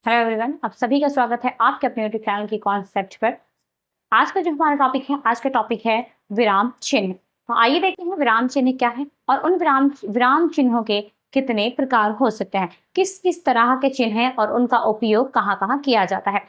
Hello everyone, आप सभी का स्वागत है आपके अपने यूट्यूब चैनल की कॉन्सेप्ट पर। आज का जो हमारा टॉपिक है, आज का टॉपिक है विराम चिन्ह। तो आइए देखते हैं विराम चिन्ह क्या है और उन विराम चिन्हों के कितने प्रकार हो सकते हैं, किस किस तरह के चिन्ह हैं और उनका उपयोग कहाँ कहाँ किया जाता है।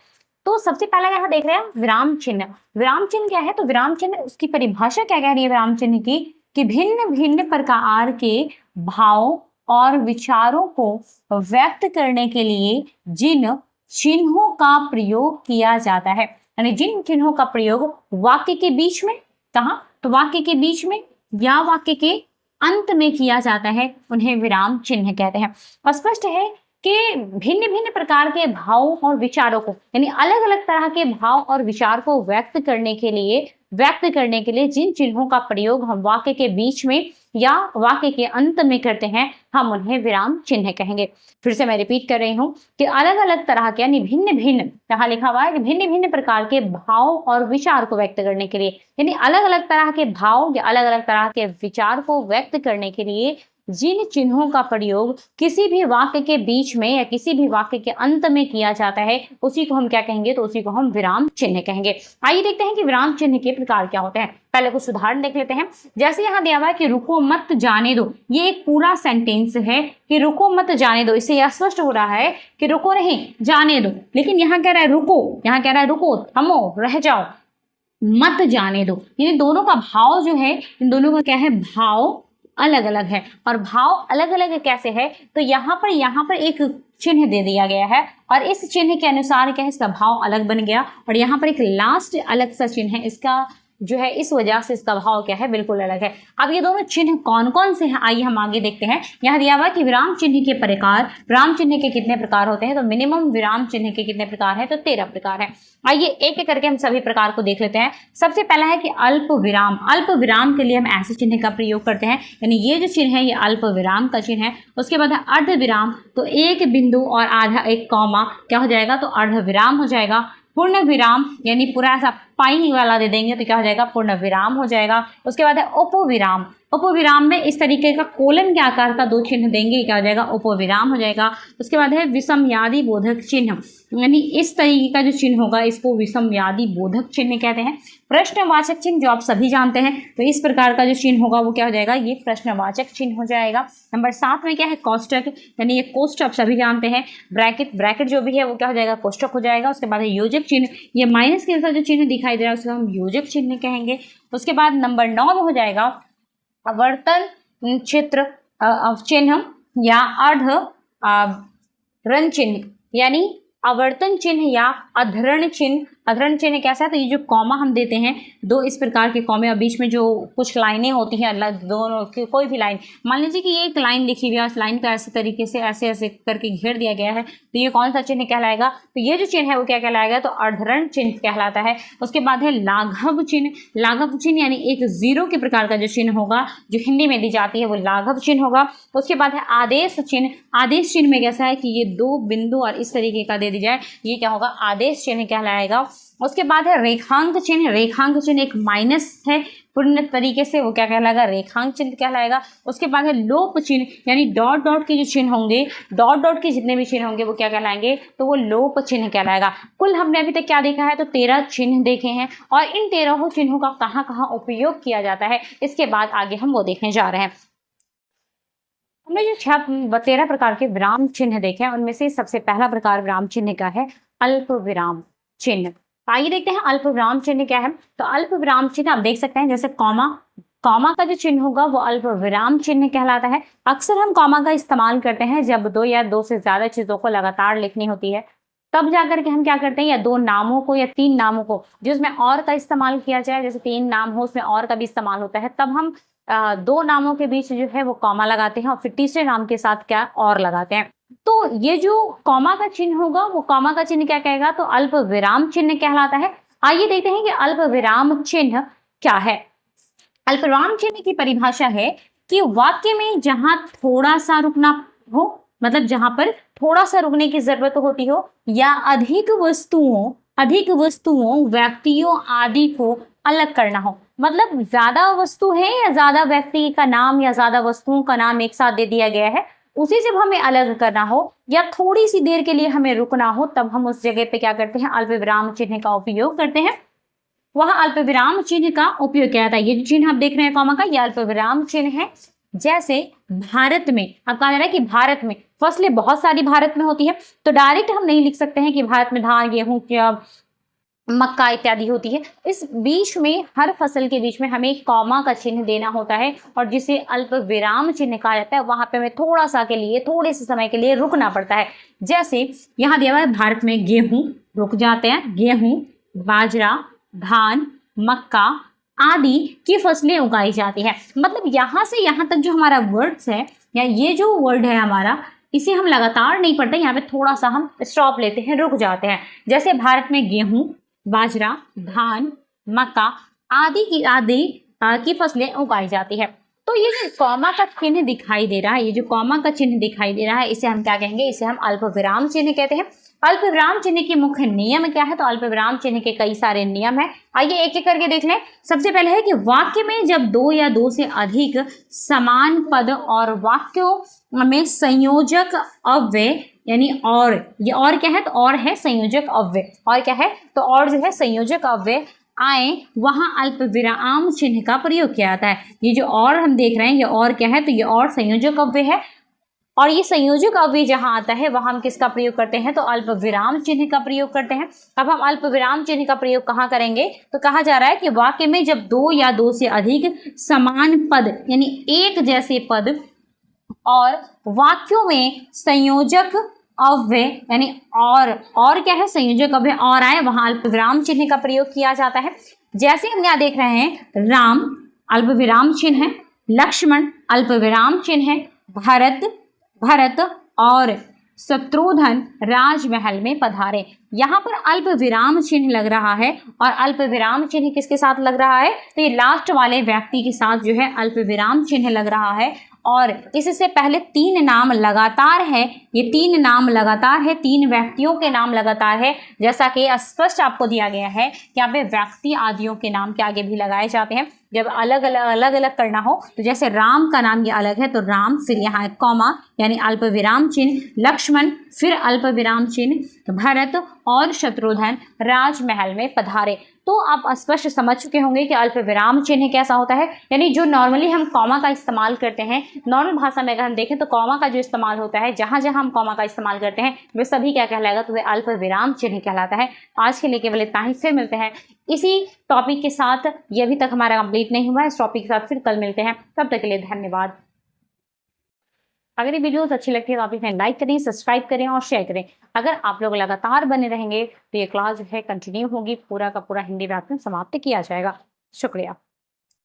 तो सबसे पहले यहाँ देख रहे हैं विराम चिन्ह। विराम चिन्ह क्या है? तो विराम चिन्ह, उसकी परिभाषा क्या कह रही है विराम चिन्ह की, कि भिन्न भिन्न प्रकार के भाव और विचारों को व्यक्त करने के लिए जिन चिन्हों का प्रयोग किया जाता है, यानी जिन चिन्हों का प्रयोग वाक्य के बीच में, कहाँ? तो वाक्य के बीच में या वाक्य के अंत में किया जाता है, उन्हें विराम चिन्ह कहते हैं। स्पष्ट है कि भिन्न भिन्न प्रकार के भाव और विचारों को, यानी अलग अलग तरह के भाव और विचार को व्यक्त करने के लिए जिन चिन्हों का प्रयोग हम वाक्य के बीच में या वाक्य के अंत में करते हैं, हम उन्हें विराम चिन्ह कहेंगे। फिर से मैं रिपीट कर रही हूँ कि अलग अलग तरह के, यानी भिन्न भिन्न, यहाँ लिखा हुआ है कि भिन्न भिन्न प्रकार के भाव और विचार को व्यक्त करने के लिए, यानी अलग अलग तरह के भाव या अलग अलग तरह के विचार को व्यक्त करने के लिए जिन चिन्हों का प्रयोग किसी भी वाक्य के बीच में या किसी भी वाक्य के अंत में किया जाता है, उसी को हम क्या कहेंगे? तो उसी को हम विराम चिन्ह कहेंगे। आइए देखते हैं कि विराम चिन्ह के प्रकार क्या होते हैं। पहले कुछ उदाहरण देख लेते हैं। जैसे यहाँ दिया हुआ है कि रुको मत जाने दो, ये एक पूरा सेंटेंस है कि रुको मत जाने दो। इससे यह स्पष्ट हो रहा है कि रुको नहीं, जाने दो। लेकिन यहाँ कह रहा है रुको, यहाँ कह रहा है रुको, थमो, रह जाओ, मत जाने दो। यानी दोनों का भाव जो है, इन दोनों का क्या है? भाव अलग अलग है। और भाव अलग अलग कैसे है? तो यहाँ पर एक चिन्ह दे दिया गया है और इस चिन्ह के अनुसार क्या है? इसका भाव अलग बन गया। और यहाँ पर एक लास्ट अलग सा चिन्ह है, इसका जो है इस वजह से इसका भाव क्या है? बिल्कुल अलग है। अब ये दोनों चिन्ह कौन कौन से हैं, आइए हम आगे देखते हैं। यहाँ दिया हुआ कि विराम चिन्ह के प्रकार, विराम चिन्ह के कितने प्रकार होते हैं? तो मिनिमम विराम चिन्ह के कितने प्रकार है? तो 13 प्रकार है। आइए एक एक करके हम सभी प्रकार को देख लेते हैं। सबसे पहला है कि अल्प विराम। अल्प विराम के लिए हम ऐसे चिन्ह का प्रयोग करते हैं, यानी ये जो चिन्ह है ये अल्प विराम का चिन्ह है। उसके बाद है अर्ध विराम, तो एक बिंदु और आधा एक कॉमा क्या हो जाएगा? तो अर्ध विराम हो जाएगा। पूर्ण विराम, यानी पूरा ऐसा पाई वाला दे देंगे तो क्या हो जाएगा? पूर्ण विराम हो जाएगा। उसके बाद है उपविराम। उपविराम में इस तरीके का कोलन के आकार का 2 चिन्ह देंगे, क्या हो जाएगा? उपविराम हो जाएगा। उसके बाद है विषमयादि बोधक चिन्ह, यानी इस तरीके का जो चिन्ह होगा इसको विषमयादि बोधक चिन्ह कहते हैं। प्रश्नवाचक चिन्ह जो आप सभी जानते हैं, तो इस प्रकार का जो चिन्ह होगा वो क्या हो जाएगा? ये प्रश्नवाचक चिन्ह हो जाएगा। नंबर 7 में क्या है? कोष्टक, यानी ये कोष्टक आप सभी जानते हैं। ब्रैकेट जो भी है वो क्या हो जाएगा? कोष्टक हो जाएगा। उसके बाद है योजक चिन्ह, ये माइनस के साथ जो चिन्ह दिखाई दे रहा है उसको हम योजक चिन्ह कहेंगे। उसके बाद नंबर 9 में हो जाएगा आवर्तन चित्र चिन्ह या अर्ध रण चिन्ह, यानी आवर्तन चिन्ह या अधरण चिन्ह। अधरण चिन्ह कैसा है? तो ये जो कॉमा हम देते हैं, 2 इस प्रकार के कॉमे और बीच में जो कुछ लाइनें होती हैं, अलग दोनों कोई भी लाइन, मान लीजिए कि ये एक लाइन लिखी हुई है, उस लाइन का ऐसे तरीके से ऐसे ऐसे करके घेर दिया गया है, तो ये कौन सा चिन्ह कहलाएगा? तो ये जो चिन्ह है वो क्या कहलाएगा? तो अर्धरण चिन्ह कहलाता है। उसके बाद है लाघव चिन्ह। लाघव चिन्ह यानी एक 0 के प्रकार का जो चिन्ह होगा, जो हिंदी में दी जाती है, वो लाघव चिन्ह होगा। उसके बाद है आदेश चिन्ह। आदेश चिन्ह में कैसा है कि ये 2 बिंदु और इस तरीके का दे दी जाए, ये क्या होगा? आदेश चिन्ह कहलाएगा। उसके बाद है रेखांक चिन्ह। रेखांक चिन्ह एक माइनस है पूर्ण तरीके से, वो क्या कहलाएगा? रेखांक चिन्ह कहलाएगा। उसके बाद है लोप चिन्ह, यानी डॉट डॉट के जो चिन्ह होंगे, डॉट डॉट के जितने भी चिन्ह होंगे वो क्या कहलाएंगे? तो वो लोप चिन्ह कहलाएगा। कुल हमने अभी तक क्या देखा है? तो 13 चिन्ह देखे हैं और इन 13 चिन्हों का कहाँ कहाँ उपयोग किया जाता है, इसके बाद आगे हम वो देखने जा रहे हैं। हमने जो 13 प्रकार के विराम चिन्ह देखे हैं, उनमें से सबसे पहला प्रकार विराम चिन्ह का है अल्प विराम चिन्ह। आइए देखते हैं अल्प विराम चिन्ह क्या है। तो अल्प विराम चिन्ह आप देख सकते हैं, जैसे कॉमा का जो चिन्ह होगा वो अल्प विराम चिन्ह कहलाता है। अक्सर हम कॉमा का इस्तेमाल करते हैं जब 2 या 2 से ज्यादा चीजों को लगातार लिखनी होती है, तब जाकर के हम क्या करते हैं, या 2 नामों को या 3 नामों को जिसमें और का इस्तेमाल किया जाए, जैसे 3 नाम हो उसमें और का भी इस्तेमाल होता है, तब हम 2 नामों के बीच जो है वो कॉमा लगाते हैं और फिर तीसरे नाम के साथ क्या और लगाते हैं। तो ये जो कॉमा का चिन्ह होगा वो कॉमा का चिन्ह क्या कहेगा? तो अल्प विराम चिन्ह कहलाता है। आइए देखते हैं कि अल्प विराम चिन्ह क्या है। अल्प विराम चिन्ह की परिभाषा है कि वाक्य में जहां थोड़ा सा रुकना हो, मतलब जहां पर थोड़ा सा रुकने की जरूरत होती हो, या अधिक वस्तुओं व्यक्तियों आदि को अलग करना हो, मतलब ज्यादा वस्तु है या ज्यादा व्यक्ति का नाम या ज्यादा वस्तुओं का नाम एक साथ दे दिया गया है, उसे जब हमें अलग करना हो या थोड़ी सी देर के लिए हमें रुकना हो, तब हम उस जगह पे क्या करते हैं, अल्प विराम चिन्ह का उपयोग करते हैं। वह अल्प विराम चिन्ह का उपयोग किया जाता है। ये जो चिन्ह आप देख रहे हैं कॉमा का, ये अल्प विराम चिन्ह है। जैसे भारत में, अब कहा जा रहा है कि भारत में फसलें बहुत सारी भारत में होती है, तो डायरेक्ट हम नहीं लिख सकते हैं कि भारत में धान, गेहूं, मक्का इत्यादि होती है। इस बीच में, हर फसल के बीच में हमें एक कॉमा का चिन्ह देना होता है, और जिसे अल्प विराम चिन्ह कहा जाता है। वहां पे हमें थोड़ा सा के लिए, थोड़े से समय के लिए रुकना पड़ता है। जैसे यहाँ दिया हुआ है भारत में गेहूं, रुक जाते हैं, गेहूं, बाजरा, धान, मक्का आदि की फसलें उगाई जाती है। मतलब यहाँ से यहाँ तक जो हमारा वर्ड्स है, या ये जो वर्ड है हमारा, इसे हम लगातार नहीं पढ़ते, यहाँ पे थोड़ा सा हम स्टॉप लेते हैं, रुक जाते हैं। जैसे भारत में गेहूं, बाजरा, धान, मक्का आदि की फसलें उगाई जाती है। तो ये जो कॉमा का चिन्ह दिखाई दे रहा है, ये जो कॉमा का चिन्ह दिखाई दे रहा है, इसे हम क्या कहेंगे, इसे हम अल्प विराम चिन्ह कहते हैं। अल्प विराम चिन्ह के मुख्य नियम क्या है, तो अल्प विराम चिन्ह के कई सारे नियम है। आइए एक एक करके देख लें। सबसे पहले है कि वाक्य में जब दो या दो से अधिक समान पद और वाक्यों में संयोजक अव्यय, यानी और, ये और क्या है, तो और है संयोजक अव्यय, और क्या है, तो और जो है संयोजक अव्यय आए, वहां अल्प विराम चिन्ह का प्रयोग किया जाता है। ये जो और हम देख रहे हैं, ये और क्या है, तो ये और संयोजक अव्यय है, और ये संयोजक अव्यय जहां आता है वहां हम किसका प्रयोग करते हैं, तो अल्प विराम चिन्ह का प्रयोग करते हैं। अब हम अल्प विराम चिन्ह का प्रयोग कहाँ करेंगे, तो कहा जा रहा है कि वाक्य में जब दो या दो से अधिक समान पद, यानी एक जैसे पद और वाक्यों में संयोजक अव्यय, यानी और क्या है, संयोजक अव्यय और आए, वहां अल्प विराम चिन्ह का प्रयोग किया जाता है। जैसे हम यहाँ देख रहे हैं, राम अल्प विराम चिन्ह है, लक्ष्मण अल्प विराम चिन्ह है, भरत और शत्रुघ्न राजमहल में पधारे। यहाँ पर अल्प विराम चिन्ह लग रहा है, और अल्प विराम चिन्ह किसके साथ लग रहा है, तो ये लास्ट वाले व्यक्ति के साथ जो है अल्प विराम चिन्ह लग रहा है। और इससे पहले तीन नाम लगातार है, ये तीन नाम लगातार है, तीन व्यक्तियों के नाम लगातार है। जैसा कि स्पष्ट आपको दिया गया है कि यहाँ पे व्यक्ति आदियों के नाम के आगे भी लगाए जाते हैं जब अलग अलग करना हो। तो जैसे राम का नाम ये अलग है, तो राम, फिर यहाँ है कॉमा यानी अल्प विराम चिन्ह, लक्ष्मण, फिर अल्प विराम चिन्ह, भरत और शत्रुघ्न राजमहल में पधारे। तो आप स्पष्ट समझ चुके होंगे कि अल्प विराम चिन्ह कैसा होता है। यानी जो नॉर्मली हम कॉमा का इस्तेमाल करते हैं, नॉर्मल भाषा में अगर हम देखें तो कॉमा का जो इस्तेमाल होता है, जहाँ जहाँ हम कॉमा का इस्तेमाल करते हैं वे सभी क्या कहलाएगा, तो वे अल्प विराम चिन्ह कहलाता है। आज के लिए केवल इतना ही, फिर मिलते हैं इसी टॉपिक के साथ। ये अभी तक हमारा कंप्लीट नहीं हुआ है, इस टॉपिक के साथ फिर कल मिलते हैं। तब तक के लिए धन्यवाद। अगर ये वीडियोस अच्छी लगती है तो आप इसे लाइक करें, सब्सक्राइब करें और शेयर करें। अगर आप लोग लगातार बने रहेंगे तो ये क्लास जो है कंटिन्यू होगी, पूरा का पूरा हिंदी व्याकरण समाप्त किया जाएगा। शुक्रिया।